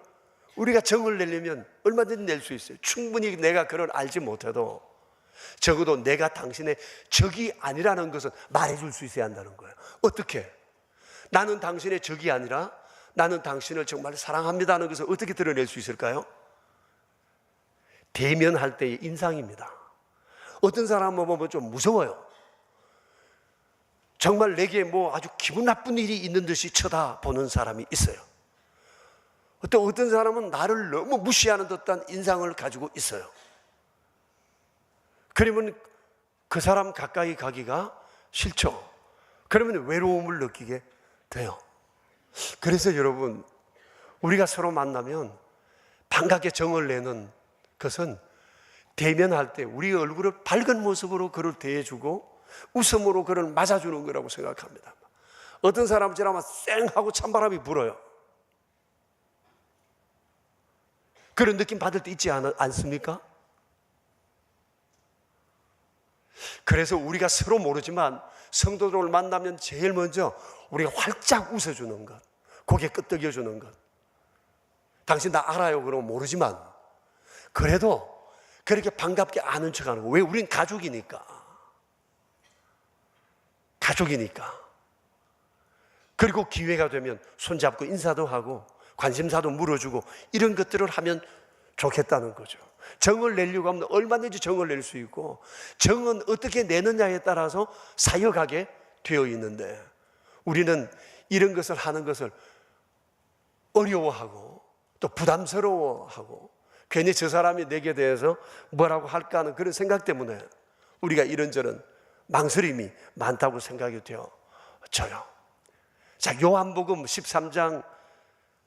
우리가 정을 내려면 얼마든지 낼 수 있어요. 충분히 내가 그걸 알지 못해도 적어도 내가 당신의 적이 아니라는 것은 말해줄 수 있어야 한다는 거예요. 어떻게? 나는 당신의 적이 아니라 나는 당신을 정말 사랑합니다는 것을 어떻게 드러낼 수 있을까요? 대면할 때의 인상입니다. 어떤 사람을 보면 좀 무서워요. 정말 내게 뭐 아주 기분 나쁜 일이 있는 듯이 쳐다보는 사람이 있어요. 어떤 사람은 나를 너무 무시하는 듯한 인상을 가지고 있어요. 그러면 그 사람 가까이 가기가 싫죠. 그러면 외로움을 느끼게 돼요. 그래서 여러분, 우리가 서로 만나면 반갑게 정을 내는 것은 대면할 때 우리 얼굴을 밝은 모습으로 그를 대해주고 웃음으로 그를 맞아주는 거라고 생각합니다. 어떤 사람은 지나면 쌩하고 찬바람이 불어요. 그런 느낌 받을 때 있지 않습니까? 그래서 우리가 서로 모르지만 성도들을 만나면 제일 먼저 우리가 활짝 웃어주는 것, 고개 끄덕여주는 것. 당신 나 알아요 그러면 모르지만 그래도 그렇게 반갑게 아는 척하는 거. 왜? 우린 가족이니까. 그리고 기회가 되면 손잡고 인사도 하고 관심사도 물어주고 이런 것들을 하면 좋겠다는 거죠. 정을 내려고 하면 얼마든지 정을 낼 수 있고, 정은 어떻게 내느냐에 따라서 사역하게 되어 있는데, 우리는 이런 것을 하는 것을 어려워하고 또 부담스러워하고 괜히 저 사람이 내게 대해서 뭐라고 할까 하는 그런 생각 때문에 우리가 이런저런 망설임이 많다고 생각이 되어져요. 자, 요한복음 13장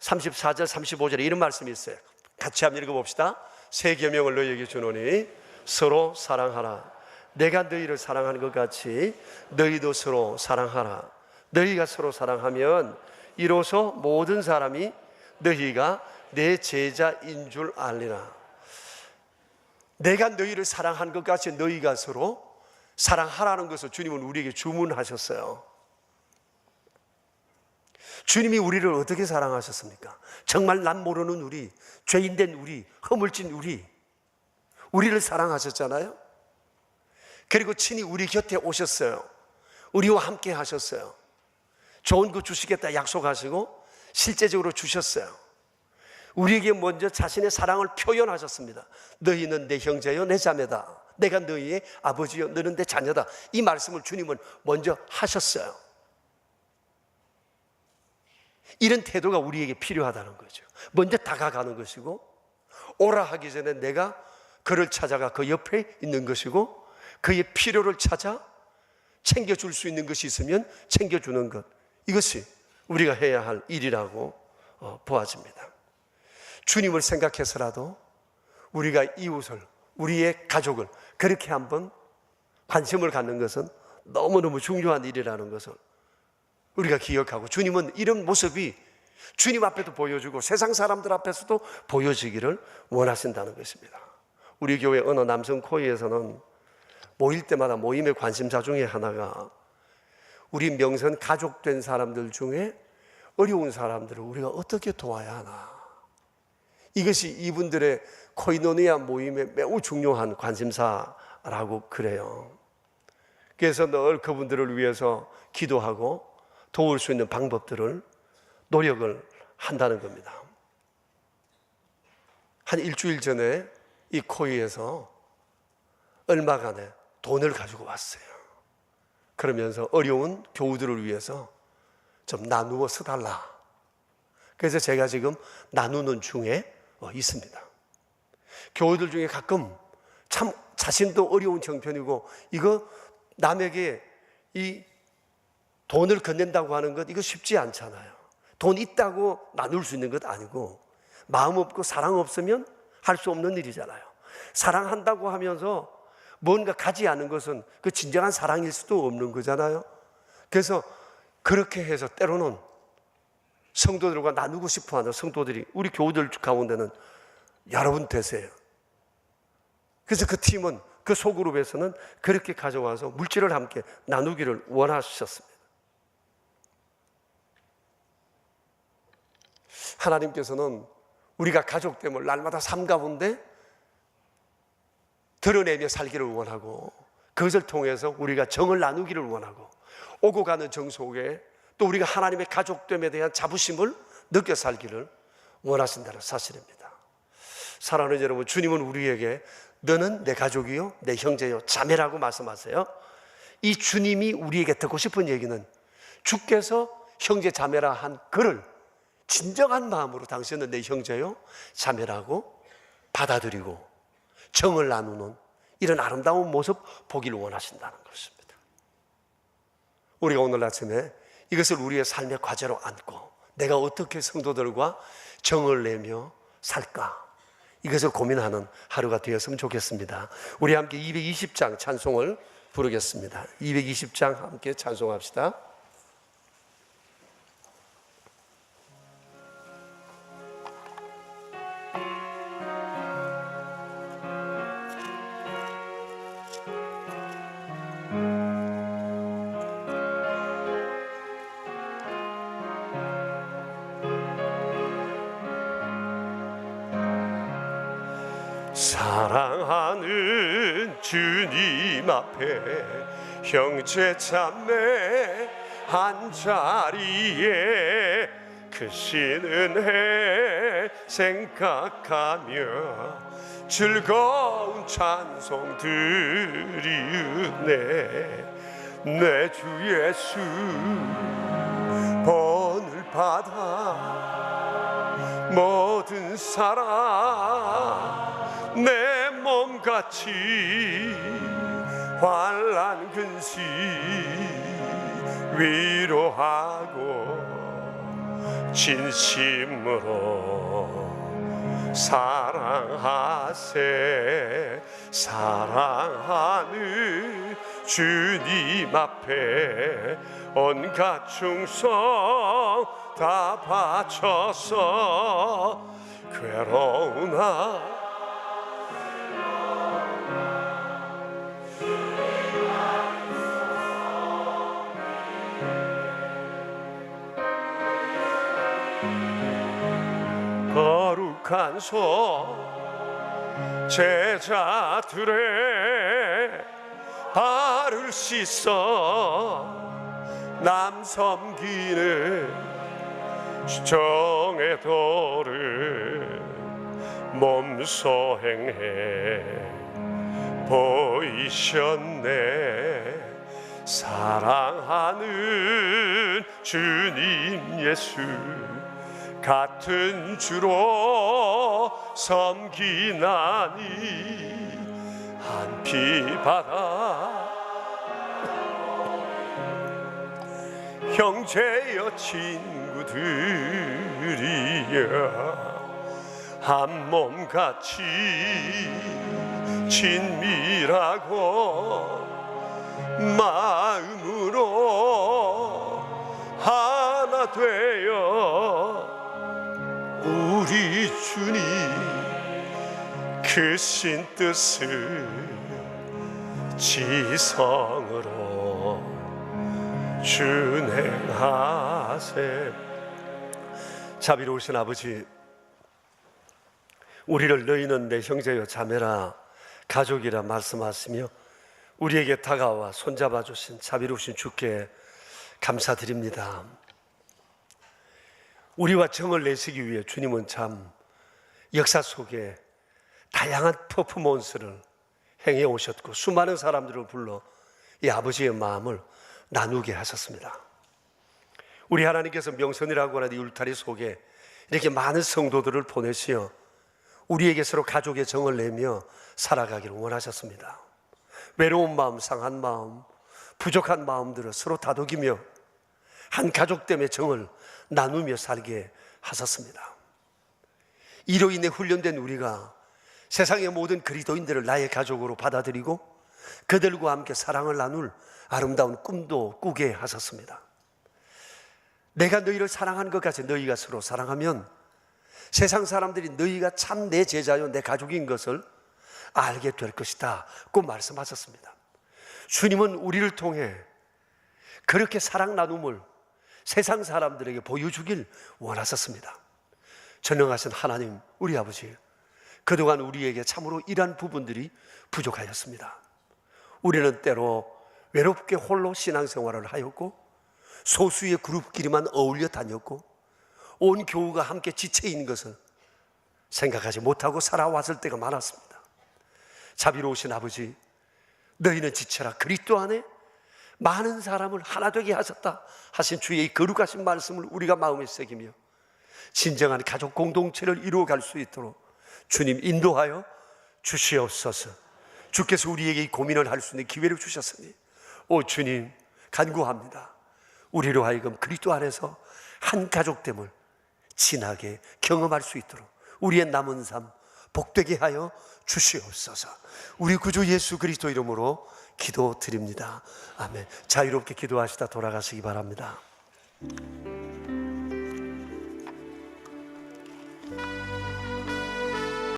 34절 35절에 이런 말씀이 있어요. 같이 한번 읽어봅시다. 새 계명을 너희에게 주노니 서로 사랑하라. 내가 너희를 사랑하는 것 같이 너희도 서로 사랑하라. 너희가 서로 사랑하면 이로써 모든 사람이 너희가 내 제자인 줄 알리라. 내가 너희를 사랑한 것 같이 너희가 서로 사랑하라는 것을 주님은 우리에게 주문하셨어요. 주님이 우리를 어떻게 사랑하셨습니까? 정말 남 모르는 우리, 죄인된 우리, 허물진 우리를 사랑하셨잖아요. 그리고 친히 우리 곁에 오셨어요. 우리와 함께 하셨어요. 좋은 거 주시겠다 약속하시고 실제적으로 주셨어요. 우리에게 먼저 자신의 사랑을 표현하셨습니다. 너희는 내 형제요 내 자매다. 내가 너희의 아버지요 너는 내 자녀다. 이 말씀을 주님은 먼저 하셨어요. 이런 태도가 우리에게 필요하다는 거죠. 먼저 다가가는 것이고, 오라 하기 전에 내가 그를 찾아가 그 옆에 있는 것이고, 그의 필요를 찾아 챙겨줄 수 있는 것이 있으면 챙겨주는 것, 이것이 우리가 해야 할 일이라고 보아집니다. 주님을 생각해서라도 우리가 이웃을, 우리의 가족을 그렇게 한번 관심을 갖는 것은 너무너무 중요한 일이라는 것을 우리가 기억하고, 주님은 이런 모습이 주님 앞에도 보여주고 세상 사람들 앞에서도 보여지기를 원하신다는 것입니다. 우리 교회 어느 남성 코이에서는 모일 때마다 모임의 관심사 중에 하나가 우리 명선 가족된 사람들 중에 어려운 사람들을 우리가 어떻게 도와야 하나, 이것이 이분들의 코이노니아 모임의 매우 중요한 관심사라고 그래요. 그래서 늘 그분들을 위해서 기도하고 도울 수 있는 방법들을 노력을 한다는 겁니다. 한 일주일 전에 이 코이에서 얼마간의 돈을 가지고 왔어요. 그러면서 어려운 교우들을 위해서 좀 나누어 서달라. 그래서 제가 지금 나누는 중에 있습니다. 교우들 중에 가끔 참 자신도 어려운 형편이고, 이거 남에게 이 돈을 건넨다고 하는 것, 이거 쉽지 않잖아요. 돈 있다고 나눌 수 있는 것 아니고, 마음 없고 사랑 없으면 할 수 없는 일이잖아요. 사랑한다고 하면서 뭔가 가지 않은 것은 그 진정한 사랑일 수도 없는 거잖아요. 그래서 그렇게 해서 때로는 성도들과 나누고 싶어하는 성도들이 우리 교우들 가운데는 여러분 되세요. 그래서 그 팀은, 그 소그룹에서는 그렇게 가져와서 물질을 함께 나누기를 원하셨습니다. 하나님께서는 우리가 가족됨을 날마다 삶 가운데 드러내며 살기를 원하고, 그것을 통해서 우리가 정을 나누기를 원하고, 오고 가는 정 속에 또 우리가 하나님의 가족됨에 대한 자부심을 느껴 살기를 원하신다는 사실입니다. 사랑하는 여러분, 주님은 우리에게 너는 내 가족이요 내 형제요 자매라고 말씀하세요. 이 주님이 우리에게 듣고 싶은 얘기는 주께서 형제 자매라 한 그를 진정한 마음으로 당신은 내 형제요 자매라고 받아들이고 정을 나누는 이런 아름다운 모습 보기를 원하신다는 것입니다. 우리가 오늘 아침에 이것을 우리의 삶의 과제로 안고 내가 어떻게 성도들과 정을 내며 살까, 이것을 고민하는 하루가 되었으면 좋겠습니다. 우리 함께 220장 찬송을 부르겠습니다. 220장 함께 찬송합시다. 사랑하는 주님 앞에 형제 자매 한자리에 크신 은혜 생각하며 즐거운 찬송 드리네. 내 주 예수 본을 받아 모든 사람 내 몸같이 환난 근시 위로하고 진심으로 사랑하세. 사랑하는 주님 앞에 온갖 충성 다 바쳐서 괴로우나 거룩한 손 제자들의 발을 씻어 남 섬기는 정의 도를 몸소 행해 보이셨네. 사랑하는 주님 예수 같은 주로 섬기나니 한 피 받아 형제여 친구들이여 한 몸같이 친밀하고 마음으로 하나 되어 우리 주님 크신 뜻을 지성으로 준행하세. 자비로우신 아버지, 우리를 너희는 내 형제여 자매라 가족이라 말씀하시며 우리에게 다가와 손잡아 주신 자비로우신 주께 감사드립니다. 우리와 정을 내시기 위해 주님은 참 역사 속에 다양한 퍼포먼스를 행해 오셨고 수많은 사람들을 불러 이 아버지의 마음을 나누게 하셨습니다. 우리 하나님께서 명선이라고 하는 이 울타리 속에 이렇게 많은 성도들을 보내시어 우리에게 서로 가족의 정을 내며 살아가기를 원하셨습니다. 외로운 마음, 상한 마음, 부족한 마음들을 서로 다독이며 한 가족됨의 정을 나누며 살게 하셨습니다. 이로 인해 훈련된 우리가 세상의 모든 그리스도인들을 나의 가족으로 받아들이고 그들과 함께 사랑을 나눌 아름다운 꿈도 꾸게 하셨습니다. 내가 너희를 사랑한 것 같이 너희가 서로 사랑하면 세상 사람들이 너희가 참 내 제자요 내 가족인 것을 알게 될 것이다 고 말씀하셨습니다. 주님은 우리를 통해 그렇게 사랑 나눔을 세상 사람들에게 보여주길 원하셨습니다. 전능하신 하나님, 우리 아버지, 그동안 우리에게 참으로 이러한 부분들이 부족하였습니다. 우리는 때로 외롭게 홀로 신앙생활을 하였고 소수의 그룹끼리만 어울려 다녔고 온 교우가 함께 지체인 것을 생각하지 못하고 살아왔을 때가 많았습니다. 자비로우신 아버지, 너희는 지체라 그리스도 안에 많은 사람을 하나 되게 하셨다 하신 주의 거룩하신 말씀을 우리가 마음에 새기며 진정한 가족 공동체를 이루어갈 수 있도록 주님 인도하여 주시옵소서. 주께서 우리에게 이 고민을 할 수 있는 기회를 주셨으니 오 주님 간구합니다. 우리로 하여금 그리스도 안에서 한 가족됨을 진하게 경험할 수 있도록 우리의 남은 삶 복되게 하여 주시옵소서. 우리 구주 예수 그리스도 이름으로 기도드립니다. 아멘. 자유롭게 기도하시다 돌아가시기 바랍니다.